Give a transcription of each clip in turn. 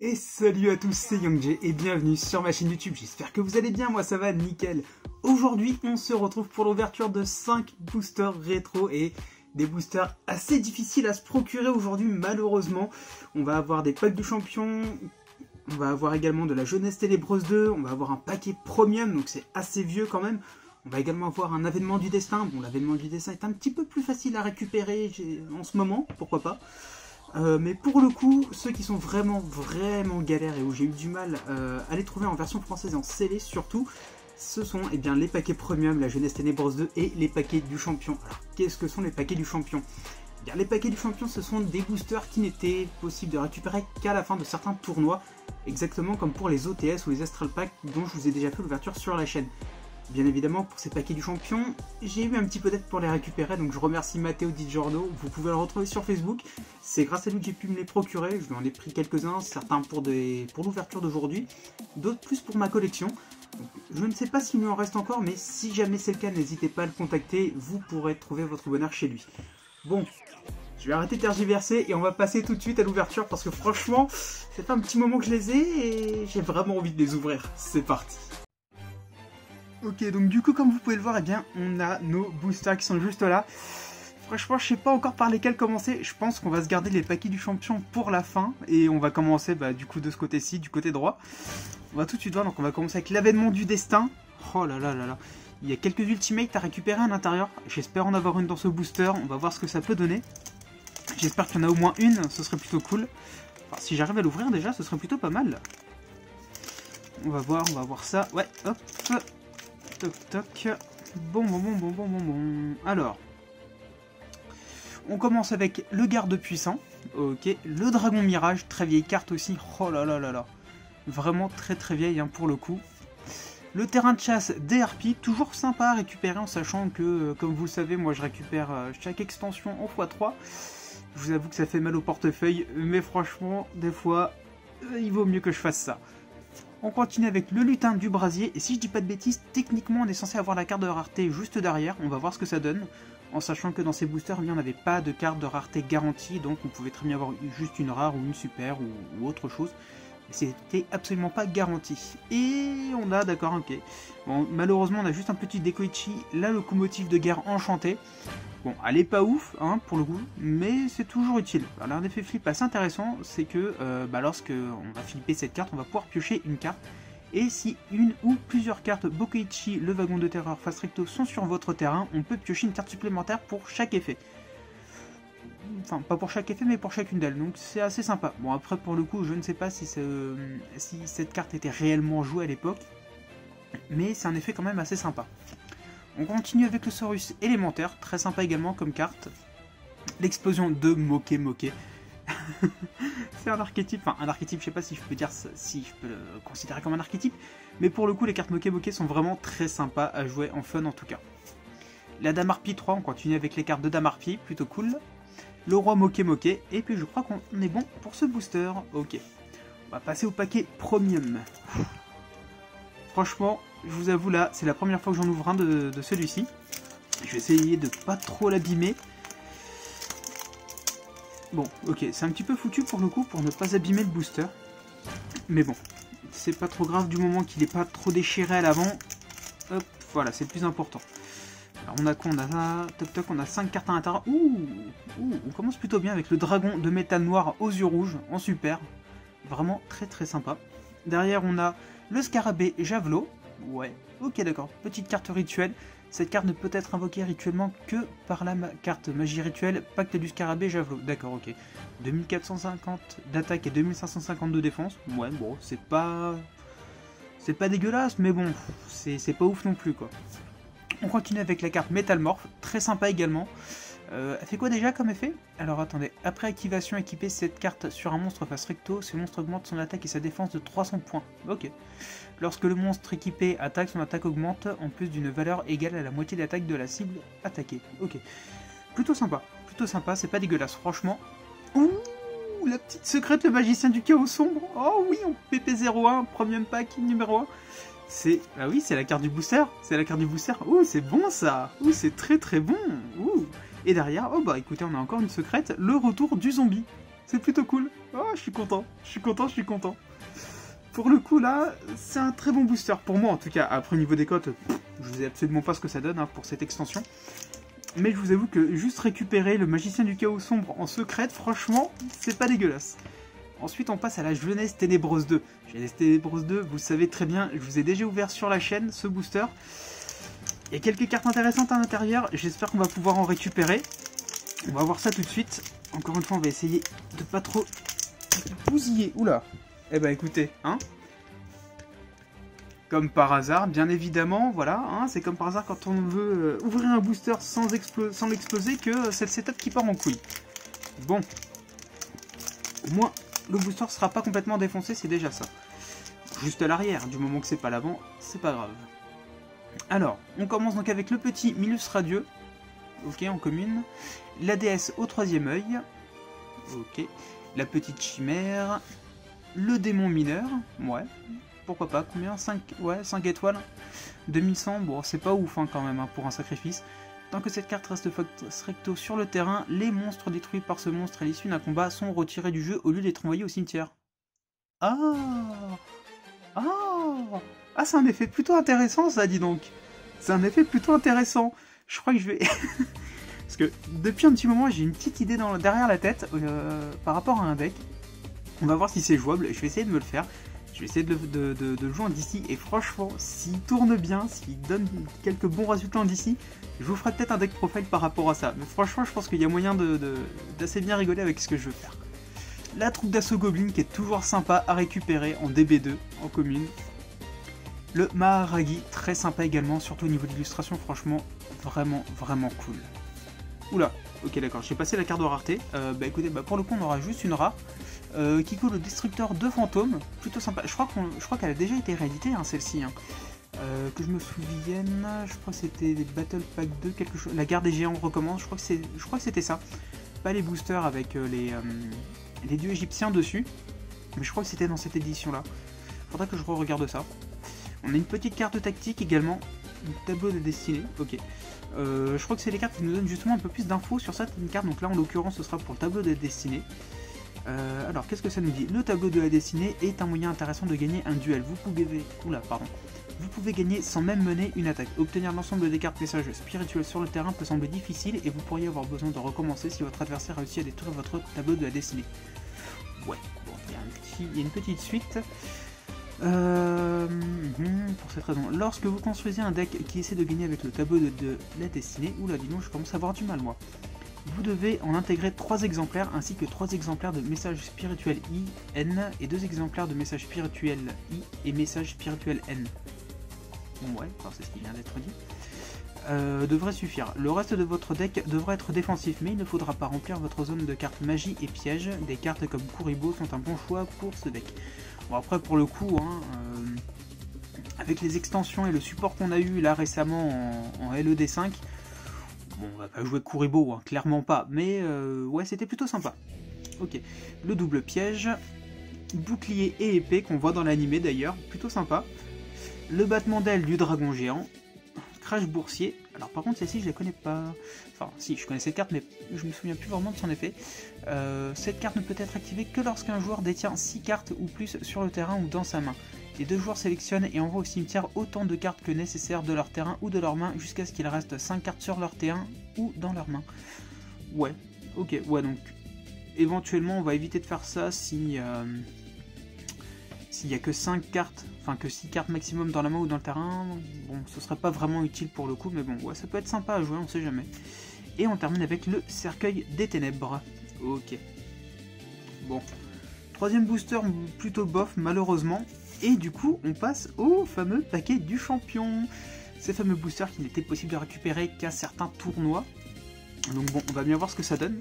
Et salut à tous, c'est YongJ et bienvenue sur ma chaîne YouTube, j'espère que vous allez bien, moi ça va nickel. Aujourd'hui on se retrouve pour l'ouverture de 5 boosters rétro et des boosters assez difficiles à se procurer aujourd'hui malheureusement. On va avoir des packs de champions, on va avoir également de la jeunesse ténébreuse 2, on va avoir un paquet premium donc c'est assez vieux quand même. On va également avoir un avènement du destin, bon l'avènement du destin est un petit peu plus facile à récupérer en ce moment, pourquoi pas. Mais pour le coup, ceux qui sont vraiment galères et où j'ai eu du mal à les trouver en version française et en scellé surtout, ce sont les paquets premium, la jeunesse ténébreuse 2 et les paquets du champion. Alors qu'est-ce que sont les paquets du champion? Les paquets du champion, ce sont des boosters qui n'étaient possibles de récupérer qu'à la fin de certains tournois, exactement comme pour les OTS ou les Astral Packs dont je vous ai déjà fait l'ouverture sur la chaîne. Bien évidemment, pour ces paquets du champion, j'ai eu un petit peu d'aide pour les récupérer, donc je remercie Matteo Di Giorno, vous pouvez le retrouver sur Facebook. C'est grâce à lui que j'ai pu me les procurer, je lui en ai pris quelques-uns, certains pour l'ouverture d'aujourd'hui, d'autres plus pour ma collection. Donc, je ne sais pas s'il lui en reste encore, mais si jamais c'est le cas, n'hésitez pas à le contacter, vous pourrez trouver votre bonheur chez lui. Bon, je vais arrêter de tergiverser et on va passer tout de suite à l'ouverture, parce que franchement, ça fait un petit moment que je les ai et j'ai vraiment envie de les ouvrir. C'est parti! Ok, donc du coup, comme vous pouvez le voir, on a nos boosters qui sont juste là. Franchement, je sais pas encore par lesquels commencer. Je pense qu'on va se garder les paquets du champion pour la fin. Et on va commencer du coup de ce côté-ci, du côté droit. On va tout de suite voir, donc on va commencer avec l'avènement du destin. Oh là là là là. Il y a quelques ultimates à récupérer à l'intérieur. J'espère en avoir une dans ce booster. On va voir ce que ça peut donner. J'espère qu'il y en a au moins une, ce serait plutôt cool. Enfin, si j'arrive à l'ouvrir déjà, ce serait plutôt pas mal. On va voir ça. Ouais, hop. Toc toc. Bon. Alors, on commence avec le garde puissant. Ok. Le dragon mirage, très vieille carte aussi. Oh là là là là. Vraiment très vieille pour le coup. Le terrain de chasse des harpies, toujours sympa à récupérer en sachant que, comme vous le savez, moi je récupère chaque extension en x3. Je vous avoue que ça fait mal au portefeuille, mais franchement, des fois, il vaut mieux que je fasse ça. On continue avec le lutin du brasier, et si je dis pas de bêtises, techniquement on est censé avoir la carte de rareté juste derrière, on va voir ce que ça donne, en sachant que dans ces boosters, on n'avait pas de carte de rareté garantie, donc on pouvait très bien avoir juste une rare ou une super ou autre chose, mais c'était absolument pas garanti. Et on a, d'accord, ok, bon, malheureusement on a juste un petit Dekoichi, la locomotive de guerre enchantée. Bon, elle est pas ouf, pour le coup, mais c'est toujours utile. Alors, un effet flip assez intéressant, c'est que lorsque on va flipper cette carte, on va pouvoir piocher une carte. Et si une ou plusieurs cartes Bokeichi, le wagon de terreur face recto sont sur votre terrain, on peut piocher une carte supplémentaire pour chaque effet. Enfin, pas pour chaque effet, mais pour chacune d'elles, donc c'est assez sympa. Bon, après, pour le coup, je ne sais pas si cette carte était réellement jouée à l'époque, mais c'est un effet quand même assez sympa. On continue avec le Saurus élémentaire, très sympa également comme carte. L'explosion de Moke. C'est un archétype, je sais pas si je peux dire ça, si je peux le considérer comme un archétype, mais pour le coup les cartes Moke sont vraiment très sympas à jouer en fun en tout cas. La Dame Harpie 3, on continue avec les cartes de Dame Harpie, plutôt cool. Le roi Moke, et puis je crois qu'on est bon pour ce booster, ok. On va passer au paquet premium. Franchement, je vous avoue là, c'est la première fois que j'en ouvre un de celui-ci. Je vais essayer de pas trop l'abîmer. Bon, ok, c'est un petit peu foutu pour le coup, pour ne pas abîmer le booster. Mais bon, c'est pas trop grave du moment qu'il n'est pas trop déchiré à l'avant. Hop, voilà, c'est le plus important. Alors on a quoi? On a toc, on a 5 cartes à l'intérieur. On commence plutôt bien avec le dragon de métal noir aux yeux rouges, en super. Vraiment très sympa. Derrière, on a le scarabée javelot. Ouais, ok d'accord, petite carte rituelle. Cette carte ne peut être invoquée rituellement que par la carte magie rituelle Pacte du Scarabée Javelot. D'accord, ok. 2450 d'attaque et 2550 de défense. Ouais, bon, c'est pas dégueulasse, mais bon, c'est pas ouf non plus, quoi. On continue avec la carte Métalmorphe, très sympa également. Elle fait quoi déjà comme effet? Alors attendez, après activation, équiper cette carte sur un monstre face recto, ce monstre augmente son attaque et sa défense de 300 points. Ok. Lorsque le monstre équipé attaque, son attaque augmente en plus d'une valeur égale à la moitié de l'attaque de la cible attaquée. Ok. Plutôt sympa, c'est pas dégueulasse, franchement. Ouh, la petite secrète, le magicien du chaos sombre. Oh oui, en PP01, premium pack numéro 1. Ah oui, c'est la carte du booster. Ouh, c'est bon ça. Ouh, c'est très bon. Ouh. Et derrière, oh bah écoutez, on a encore une secrète, le retour du zombie. C'est plutôt cool. Oh, je suis content. Pour le coup, là, c'est un très bon booster. Pour moi, en tout cas. Après, au niveau des cotes, je ne sais absolument pas ce que ça donne pour cette extension. Mais je vous avoue que juste récupérer le magicien du chaos sombre en secret, franchement, c'est pas dégueulasse. Ensuite, on passe à la Jeunesse Ténébreuse 2. Jeunesse Ténébreuse 2, vous le savez très bien, je vous ai déjà ouvert sur la chaîne ce booster. Il y a quelques cartes intéressantes à l'intérieur, j'espère qu'on va pouvoir en récupérer. On va voir ça tout de suite. Encore une fois, on va essayer de pas trop bousiller. Oula. Eh ben écoutez, hein. Comme par hasard, bien évidemment, voilà, hein, c'est comme par hasard quand on veut ouvrir un booster sans l'exploser que c'est le setup qui part en couille. Bon. Au moins, le booster sera pas complètement défoncé, c'est déjà ça. Juste à l'arrière, du moment que c'est pas l'avant, c'est pas grave. Alors, on commence donc avec le petit Milus Radieux. Ok, en commune. La déesse au troisième œil. Ok. La petite chimère. Le démon mineur. Ouais. Pourquoi pas. Combien 5, ouais, 5 étoiles. 2100. Bon, c'est pas ouf hein, quand même hein, pour un sacrifice. Tant que cette carte reste recto sur le terrain, les monstres détruits par ce monstre à l'issue d'un combat sont retirés du jeu au lieu d'être envoyés au cimetière. Ah. Ah, c'est un effet plutôt intéressant ça, dis donc. C'est un effet plutôt intéressant. Je crois que je vais... Parce que depuis un petit moment, j'ai une petite idée derrière la tête par rapport à un deck. On va voir si c'est jouable. Je vais essayer de me le faire. Je vais essayer de le jouer en DC. Et franchement, s'il tourne bien, s'il donne quelques bons résultats en DC, je vous ferai peut-être un deck profile par rapport à ça. Mais franchement, je pense qu'il y a moyen d'assez bien rigoler avec ce que je veux faire. La troupe d'assaut Goblin qui est toujours sympa à récupérer en DB2, en commune. Le Maharagi, très sympa également, surtout au niveau de l'illustration, franchement, vraiment cool. Oula, ok d'accord, j'ai passé la carte de rareté. Bah écoutez, pour le coup on aura juste une rare. Kiko le destructeur de fantômes, plutôt sympa. Je crois qu'elle a déjà été rééditée, hein, celle-ci. Hein. Que je me souvienne, je crois que c'était les Battle Pack 2, quelque chose. La guerre des géants recommence, je crois que c'était ça. Pas les boosters avec les dieux égyptiens dessus. Mais je crois que c'était dans cette édition-là. Faudra que je re-regarde ça. On a une petite carte tactique également, un tableau de destinée, ok. Je crois que c'est les cartes qui nous donnent justement un peu plus d'infos sur certaines cartes, donc là en l'occurrence ce sera pour le tableau de destinée. Alors qu'est-ce que ça nous dit? Le tableau de la destinée est un moyen intéressant de gagner un duel. Vous pouvez gagner sans même mener une attaque. Obtenir l'ensemble des cartes messages spirituels sur le terrain peut sembler difficile et vous pourriez avoir besoin de recommencer si votre adversaire réussit à détruire votre tableau de la destinée. Ouais, bon, il y a une petite suite. Pour cette raison, lorsque vous construisez un deck qui essaie de gagner avec le tableau de la destinée, oula dis donc je commence à avoir du mal moi, vous devez en intégrer 3 exemplaires ainsi que 3 exemplaires de messages spirituels I, N et 2 exemplaires de messages spirituels I et messages spirituels N. Ouais, c'est ce qui vient d'être dit. Devrait suffire. Le reste de votre deck devra être défensif, mais il ne faudra pas remplir votre zone de cartes magie et pièges. Des cartes comme Kuribo sont un bon choix pour ce deck. Bon après pour le coup, hein, avec les extensions et le support qu'on a eu là récemment en LED5, bon on va pas jouer Kuribo, hein, clairement pas, mais ouais c'était plutôt sympa. Ok, le double piège, bouclier et épée qu'on voit dans l'animé d'ailleurs, plutôt sympa. Le battement d'aile du dragon géant, crash boursier, alors par contre celle-ci je la connais pas, enfin si je connais cette carte mais je me souviens plus vraiment de son effet. Cette carte ne peut être activée que lorsqu'un joueur détient 6 cartes ou plus sur le terrain ou dans sa main. Les 2 joueurs sélectionnent et envoient au cimetière autant de cartes que nécessaire de leur terrain ou de leur main jusqu'à ce qu'il reste 5 cartes sur leur terrain ou dans leur main. Ouais, ok, ouais donc éventuellement on va éviter de faire ça si s'il n'y a que 5 cartes, enfin que 6 cartes maximum dans la main ou dans le terrain, bon ce serait pas vraiment utile pour le coup, mais bon ouais ça peut être sympa à jouer, on sait jamais. Et on termine avec le cercueil des ténèbres. Ok. Bon. 3ème booster plutôt bof malheureusement. Et du coup on passe au fameux paquet du champion. Ces fameux boosters qui n'étaient possibles de récupérer qu'à certains tournois. Donc bon on va bien voir ce que ça donne.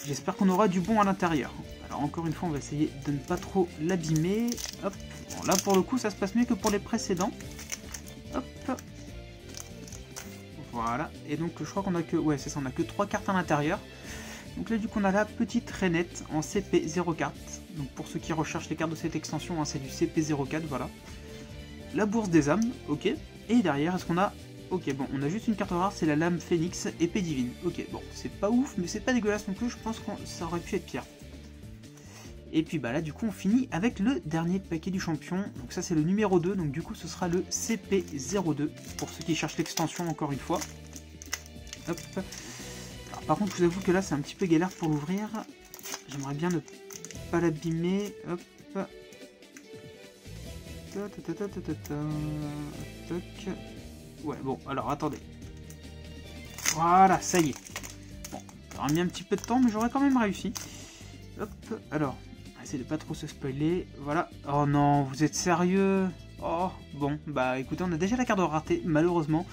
J'espère qu'on aura du bon à l'intérieur. Alors encore une fois on va essayer de ne pas trop l'abîmer. Hop. Bon, là pour le coup ça se passe mieux que pour les précédents. Hop. Voilà. Et donc je crois qu'on a que... Ouais c'est ça, on a que 3 cartes à l'intérieur. Donc là du coup on a la petite rainette en CP04. Donc pour ceux qui recherchent les cartes de cette extension, hein, c'est du CP04, voilà. La bourse des âmes, ok. Et derrière est-ce qu'on a... Ok bon, on a juste une carte rare, c'est la lame phénix épée divine. Ok bon, c'est pas ouf mais c'est pas dégueulasse non plus, je pense que ça aurait pu être pire. Et puis bah là du coup on finit avec le dernier paquet du champion, donc ça c'est le numéro 2, donc du coup ce sera le CP02, pour ceux qui cherchent l'extension encore une fois. Hop. Alors, par contre je vous avoue que là c'est un petit peu galère pour l'ouvrir, j'aimerais bien ne pas l'abîmer, hop. Ouais bon alors attendez, voilà ça y est, bon ça aura mis un petit peu de temps mais j'aurais quand même réussi. Hop, alors, essayez de pas trop se spoiler, voilà. Oh non, vous êtes sérieux? Oh, bon, bah écoutez, on a déjà la carte de rareté, malheureusement.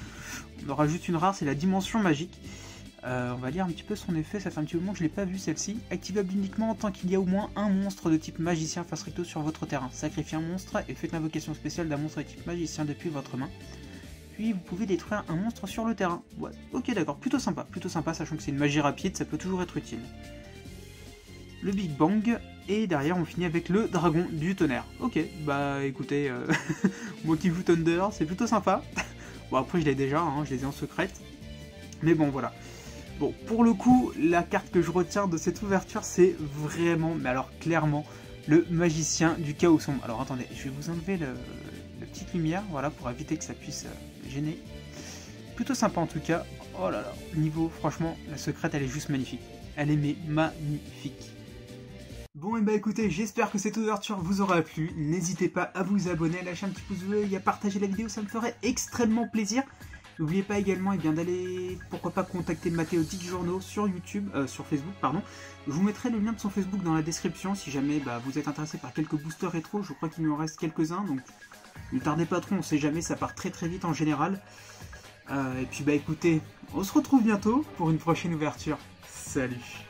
On aura juste une rare, c'est la dimension magique. On va lire un petit peu son effet, ça fait un petit moment que je l'ai pas vu celle-ci. Activable uniquement tant qu'il y a au moins un monstre de type magicien face recto sur votre terrain. Sacrifiez un monstre et faites l'invocation spéciale d'un monstre de type magicien depuis votre main. Puis vous pouvez détruire un monstre sur le terrain. Ouais, ok d'accord, plutôt sympa, sachant que c'est une magie rapide, ça peut toujours être utile. Le Big Bang, et derrière on finit avec le Dragon du Tonnerre. Ok, bah écoutez, moi qui joue Thunder, c'est plutôt sympa. Bon après je l'ai déjà, hein, je les ai en secrète. Mais bon voilà. Bon, pour le coup, la carte que je retiens de cette ouverture, c'est vraiment, mais alors clairement, le Magicien du Chaos Sombre. Alors attendez, je vais vous enlever la petite lumière, voilà, pour éviter que ça puisse gêner. Plutôt sympa en tout cas. Oh là là, niveau, franchement, la secrète elle est juste magnifique. Elle est magnifique. Bon et bah écoutez, j'espère que cette ouverture vous aura plu, n'hésitez pas à vous abonner, à lâcher un petit pouce bleu et à partager la vidéo, ça me ferait extrêmement plaisir. N'oubliez pas également d'aller, pourquoi pas, contacter Mathéo Journaux sur YouTube, sur Facebook pardon. Je vous mettrai le lien de son Facebook dans la description si jamais vous êtes intéressé par quelques boosters rétro, je crois qu'il nous en reste quelques-uns, donc ne tardez pas trop, on sait jamais, ça part très vite en général. Et puis bah écoutez, on se retrouve bientôt pour une prochaine ouverture, salut!